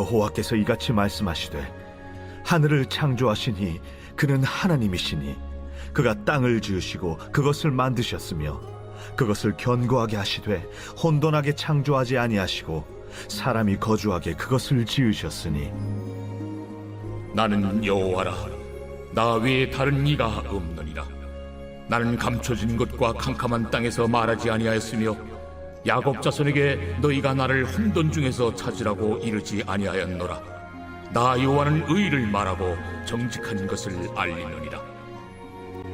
여호와께서 이같이 말씀하시되 하늘을 창조하시니 그는 하나님이시니 그가 땅을 지으시고 그것을 만드셨으며 그것을 견고하게 하시되 혼돈하게 창조하지 아니하시고 사람이 거주하게 그것을 지으셨으니 나는 여호와라. 나 외에 다른 이가 없느니라. 나는 감춰진 곳과 캄캄한 땅에서 말하지 아니하였으며 야곱 자손에게 너희가 나를 혼돈 중에서 찾으라고 이르지 아니하였노라. 나 여호와는 의를 말하고 정직한 것을 알리느니라.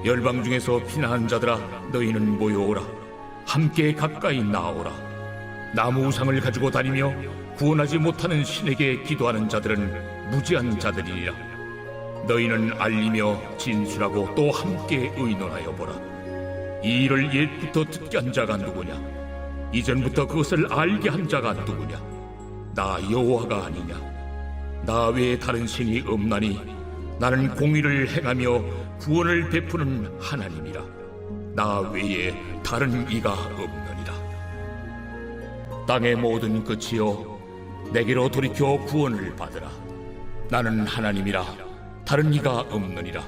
열방 중에서 피난한 자들아, 너희는 모여오라. 함께 가까이 나오라. 나무 우상을 가지고 다니며 구원하지 못하는 신에게 기도하는 자들은 무지한 자들이니라. 너희는 알리며 진술하고 또 함께 의논하여 보라. 이 일을 옛부터 듣게 한 자가 누구냐? 이전부터 그것을 알게 한 자가 누구냐? 나 여호와가 아니냐? 나 외에 다른 신이 없나니 나는 공의를 행하며 구원을 베푸는 하나님이라. 나 외에 다른 이가 없느니라. 땅의 모든 끝이여, 내게로 돌이켜 구원을 받으라. 나는 하나님이라, 다른 이가 없느니라.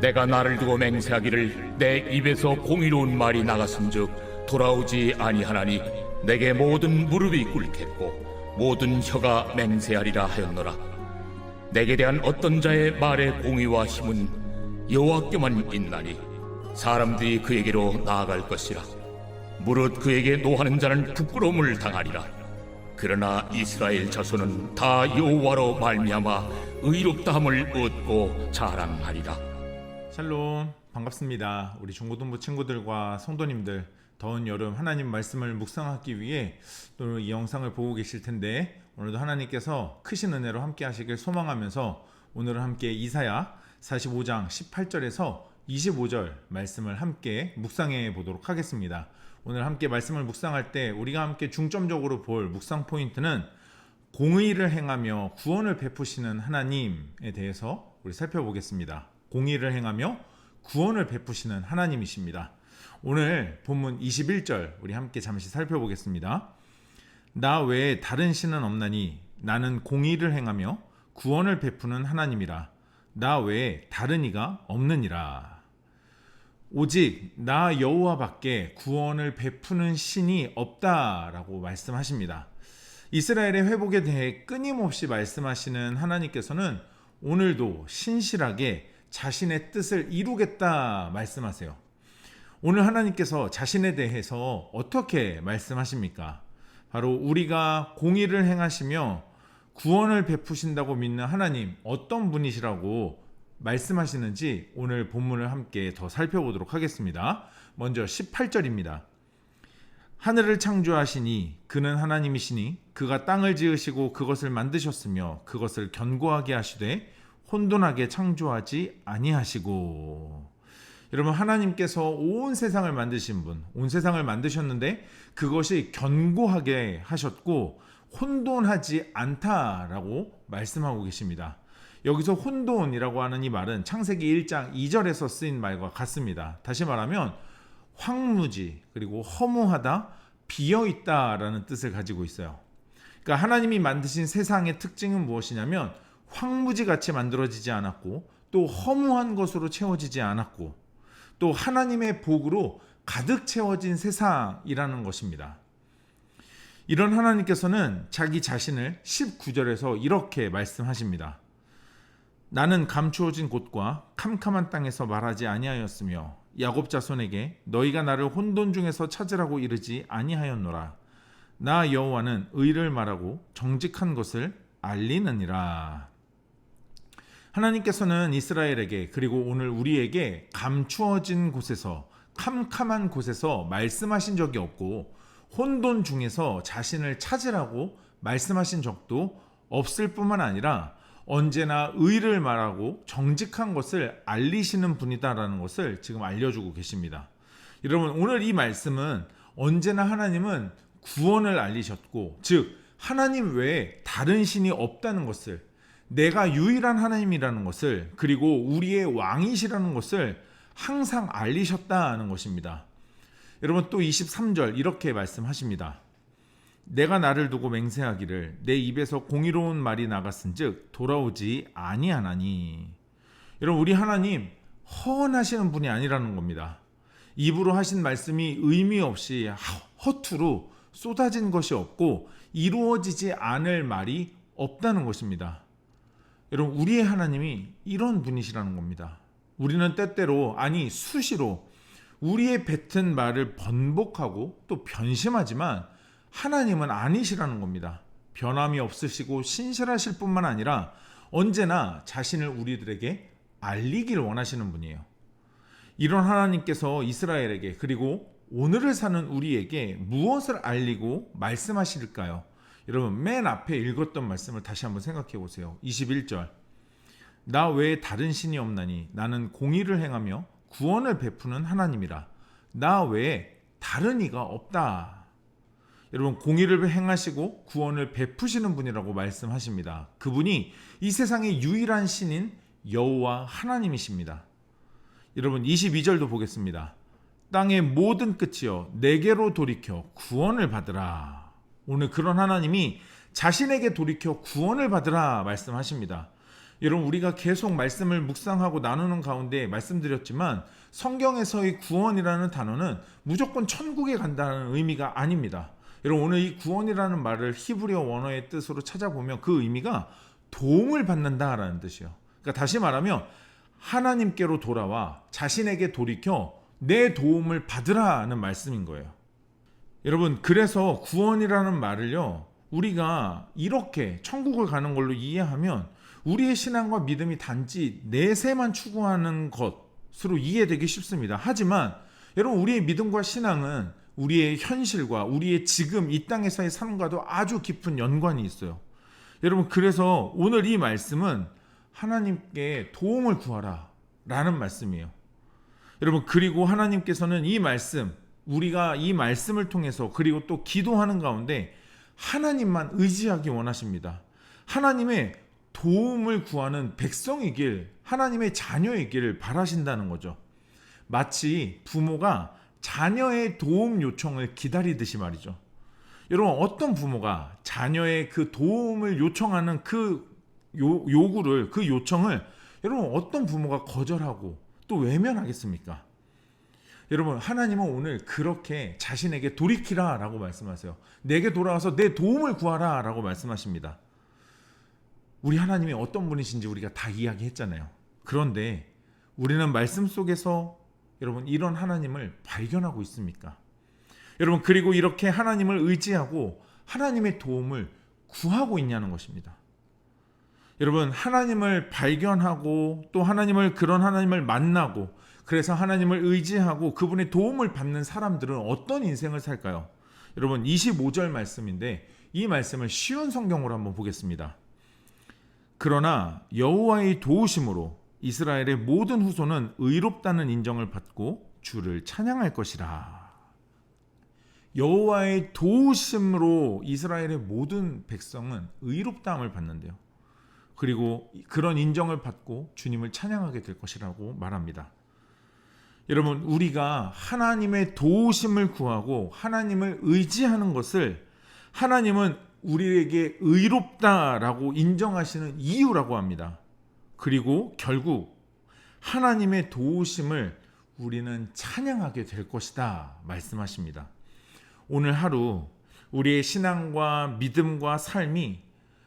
내가 나를 두고 맹세하기를 내 입에서 공의로운 말이 나갔은즉 돌아오지 아니하나니 내게 모든 무릎이 꿇겠고 모든 혀가 맹세하리라 하였노라. 내게 대한 어떤 자의 말의 공의와 힘은 여호와께만 있나니 사람들이 그에게로 나아갈 것이라. 무릇 그에게 노하는 자는 부끄러움을 당하리라. 그러나 이스라엘 자손은 다 여호와로 말미암아 의롭다함을 얻고 자랑하리라. 샬롬, 반갑습니다. 우리 중고등부 친구들과 성도님들, 더운 여름 하나님 말씀을 묵상하기 위해 또 이 영상을 보고 계실 텐데, 오늘도 하나님께서 크신 은혜로 함께 하시길 소망하면서 오늘은 함께 이사야 45장 18절에서 25절 말씀을 함께 묵상해 보도록 하겠습니다. 오늘 함께 말씀을 묵상할 때 우리가 함께 중점적으로 볼 묵상 포인트는 공의를 행하며 구원을 베푸시는 하나님에 대해서 우리 살펴보겠습니다. 공의를 행하며 구원을 베푸시는 하나님이십니다. 오늘 본문 21절 우리 함께 잠시 살펴보겠습니다. 나 외에 다른 신은 없나니 나는 공의를 행하며 구원을 베푸는 하나님이라. 나 외에 다른 이가 없느니라. 오직 나 여호와밖에 구원을 베푸는 신이 없다라고 말씀하십니다. 이스라엘의 회복에 대해 끊임없이 말씀하시는 하나님께서는 오늘도 신실하게 자신의 뜻을 이루겠다 말씀하세요. 오늘 하나님께서 자신에 대해서 어떻게 말씀하십니까? 바로 우리가 공의를 행하시며 구원을 베푸신다고 믿는 하나님, 어떤 분이시라고 말씀하시는지 오늘 본문을 함께 더 살펴보도록 하겠습니다. 먼저 18절입니다. 하늘을 창조하시니 그는 하나님이시니 그가 땅을 지으시고 그것을 만드셨으며 그것을 견고하게 하시되 혼돈하게 창조하지 아니하시고. 여러분, 하나님께서 온 세상을 만드신 분, 온 세상을 만드셨는데 그것이 견고하게 하셨고 혼돈하지 않다라고 말씀하고 계십니다. 여기서 혼돈이라고 하는 이 말은 창세기 1장 2절에서 쓰인 말과 같습니다. 다시 말하면 황무지, 그리고 허무하다, 비어있다라는 뜻을 가지고 있어요. 그러니까 하나님이 만드신 세상의 특징은 무엇이냐면 황무지같이 만들어지지 않았고 또 허무한 것으로 채워지지 않았고 또 하나님의 복으로 가득 채워진 세상이라는 것입니다. 이런 하나님께서는 자기 자신을 19절에서 이렇게 말씀하십니다. 나는 감추어진 곳과 캄캄한 땅에서 말하지 아니하였으며 야곱 자손에게 너희가 나를 혼돈 중에서 찾으라고 이르지 아니하였노라. 나 여호와는 의를 말하고 정직한 것을 알리느니라. 하나님께서는 이스라엘에게 그리고 오늘 우리에게 감추어진 곳에서 캄캄한 곳에서 말씀하신 적이 없고 혼돈 중에서 자신을 찾으라고 말씀하신 적도 없을 뿐만 아니라 언제나 의를 말하고 정직한 것을 알리시는 분이다라는 것을 지금 알려주고 계십니다. 여러분, 오늘 이 말씀은 언제나 하나님은 구원을 알리셨고, 즉 하나님 외에 다른 신이 없다는 것을, 내가 유일한 하나님이라는 것을, 그리고 우리의 왕이시라는 것을 항상 알리셨다는 것입니다. 여러분, 또 23절 이렇게 말씀하십니다. 내가 나를 두고 맹세하기를 내 입에서 공의로운 말이 나갔은즉 돌아오지 아니하나니. 여러분, 우리 하나님 허언하시는 분이 아니라는 겁니다. 입으로 하신 말씀이 의미 없이 허투루 쏟아진 것이 없고 이루어지지 않을 말이 없다는 것입니다. 여러분, 우리의 하나님이 이런 분이시라는 겁니다. 우리는 때때로, 아니 수시로 우리의 뱉은 말을 번복하고 또 변심하지만 하나님은 아니시라는 겁니다. 변함이 없으시고 신실하실 뿐만 아니라 언제나 자신을 우리들에게 알리길 원하시는 분이에요. 이런 하나님께서 이스라엘에게, 그리고 오늘을 사는 우리에게 무엇을 알리고 말씀하실까요? 여러분, 맨 앞에 읽었던 말씀을 다시 한번 생각해 보세요. 21절. 나 외에 다른 신이 없나니 나는 공의를 행하며 구원을 베푸는 하나님이라. 나 외에 다른 이가 없다. 여러분, 공의를 행하시고 구원을 베푸시는 분이라고 말씀하십니다. 그분이 이 세상의 유일한 신인 여호와 하나님이십니다. 여러분, 22절도 보겠습니다. 땅의 모든 끝이여 내게로 돌이켜 구원을 받으라. 오늘 그런 하나님이 자신에게 돌이켜 구원을 받으라 말씀하십니다. 여러분, 우리가 계속 말씀을 묵상하고 나누는 가운데 말씀드렸지만 성경에서의 구원이라는 단어는 무조건 천국에 간다는 의미가 아닙니다. 여러분, 오늘 이 구원이라는 말을 히브리어 원어의 뜻으로 찾아보면 그 의미가 도움을 받는다라는 뜻이에요. 그러니까 다시 말하면 하나님께로 돌아와 자신에게 돌이켜 내 도움을 받으라는 말씀인 거예요. 여러분, 그래서 구원이라는 말을요, 우리가 이렇게 천국을 가는 걸로 이해하면 우리의 신앙과 믿음이 단지 내세만 추구하는 것으로 이해되기 쉽습니다. 하지만 여러분, 우리의 믿음과 신앙은 우리의 현실과 우리의 지금 이 땅에서의 삶과도 아주 깊은 연관이 있어요. 여러분, 그래서 오늘 이 말씀은 하나님께 도움을 구하라 라는 말씀이에요. 여러분, 그리고 하나님께서는 이 말씀, 우리가 이 말씀을 통해서 그리고 또 기도하는 가운데 하나님만 의지하기 원하십니다. 하나님의 도움을 구하는 백성이길, 하나님의 자녀이길 바라신다는 거죠. 마치 부모가 자녀의 도움 요청을 기다리듯이 말이죠. 여러분, 어떤 부모가 자녀의 그 도움을 요청하는 그 요구를, 그 요청을 여러분 어떤 부모가 거절하고 또 외면하겠습니까? 여러분, 하나님은 오늘 그렇게 자신에게 돌이키라 라고 말씀하세요. 내게 돌아와서 내 도움을 구하라 라고 말씀하십니다. 우리 하나님이 어떤 분이신지 우리가 다 이야기했잖아요. 그런데 우리는 말씀 속에서 여러분 이런 하나님을 발견하고 있습니까? 여러분, 그리고 이렇게 하나님을 의지하고 하나님의 도움을 구하고 있냐는 것입니다. 여러분, 하나님을 발견하고 또 그런 하나님을 만나고 그래서 하나님을 의지하고 그분의 도움을 받는 사람들은 어떤 인생을 살까요? 여러분, 25절 말씀인데 이 말씀을 쉬운 성경으로 한번 보겠습니다. 그러나 여호와의 도우심으로 이스라엘의 모든 후손은 의롭다는 인정을 받고 주를 찬양할 것이라. 여호와의 도우심으로 이스라엘의 모든 백성은 의롭다함을 받는데요. 그리고 그런 인정을 받고 주님을 찬양하게 될 것이라고 말합니다. 여러분, 우리가 하나님의 도우심을 구하고 하나님을 의지하는 것을 하나님은 우리에게 의롭다라고 인정하시는 이유라고 합니다. 그리고 결국 하나님의 도우심을 우리는 찬양하게 될 것이다 말씀하십니다. 오늘 하루 우리의 신앙과 믿음과 삶이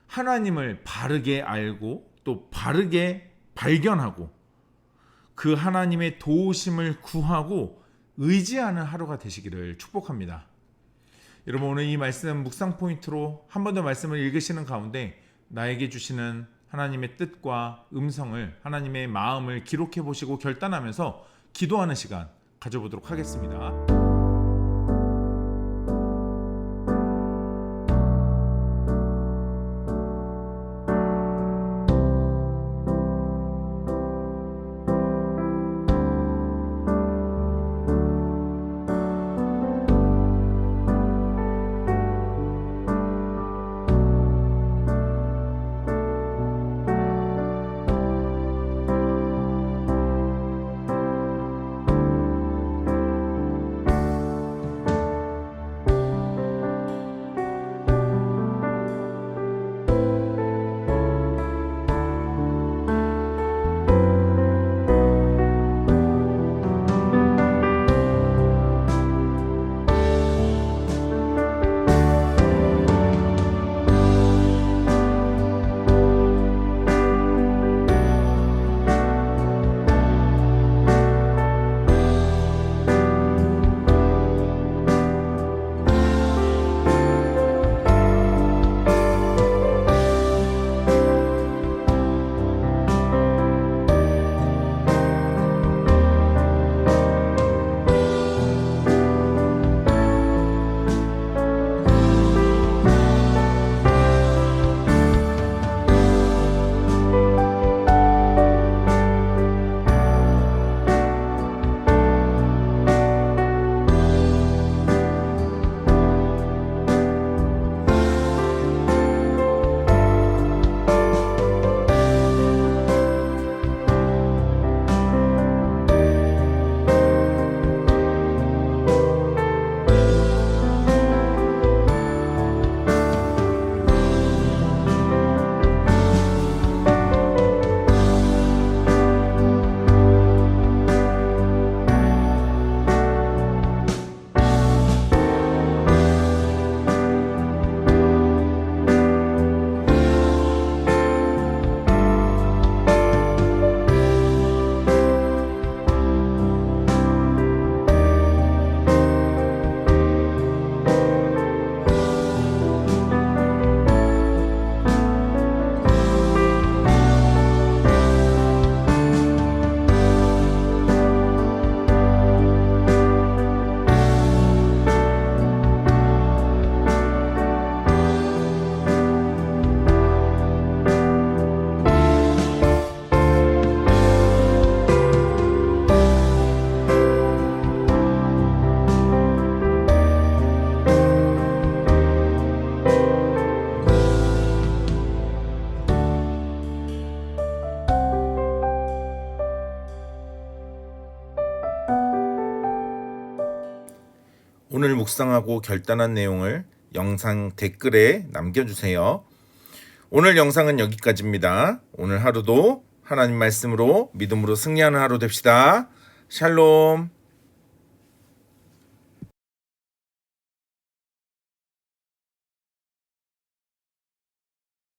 하나님을 바르게 알고 또 바르게 발견하고 그 하나님의 도우심을 구하고 의지하는 하루가 되시기를 축복합니다. 여러분, 오늘 이 말씀 묵상 포인트로 한 번 더 말씀을 읽으시는 가운데 나에게 주시는 하나님의 뜻과 음성을, 하나님의 마음을 기록해 보시고 결단하면서 기도하는 시간 가져보도록 하겠습니다. 오늘 묵상하고 결단한 내용을 영상 댓글에 남겨주세요. 오늘 영상은 여기까지입니다. 오늘 하루도 하나님 말씀으로 믿음으로 승리하는 하루 됩시다. 샬롬.